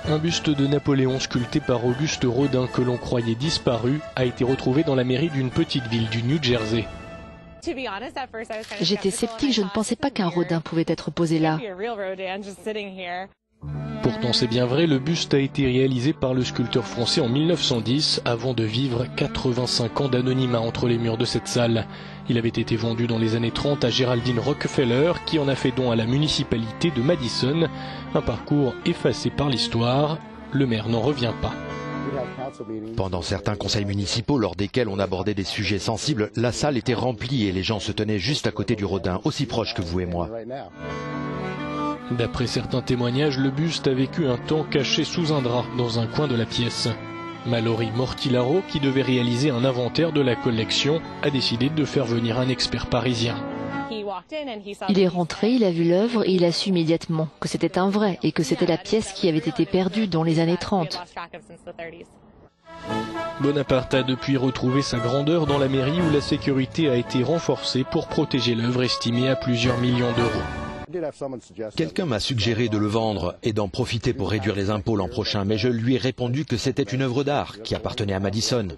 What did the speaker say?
Un buste de Napoléon sculpté par Auguste Rodin que l'on croyait disparu a été retrouvé dans la mairie d'une petite ville du New Jersey. J'étais sceptique, je ne pensais pas qu'un Rodin pouvait être posé là. Pourtant c'est bien vrai, le buste a été réalisé par le sculpteur français en 1910 avant de vivre 85 ans d'anonymat entre les murs de cette salle. Il avait été vendu dans les années 30 à Geraldine Rockefeller qui en a fait don à la municipalité de Madison. Un parcours effacé par l'histoire, le maire n'en revient pas. Pendant certains conseils municipaux lors desquels on abordait des sujets sensibles, la salle était remplie et les gens se tenaient juste à côté du Rodin, aussi proche que vous et moi. D'après certains témoignages, le buste a vécu un temps caché sous un drap dans un coin de la pièce. Mallory Mortillaro, qui devait réaliser un inventaire de la collection, a décidé de faire venir un expert parisien. Il est rentré, il a vu l'œuvre et il a su immédiatement que c'était un vrai et que c'était la pièce qui avait été perdue dans les années 30. Bonaparte a depuis retrouvé sa grandeur dans la mairie où la sécurité a été renforcée pour protéger l'œuvre estimée à plusieurs millions d'euros. Quelqu'un m'a suggéré de le vendre et d'en profiter pour réduire les impôts l'an prochain, mais je lui ai répondu que c'était une œuvre d'art qui appartenait à Madison.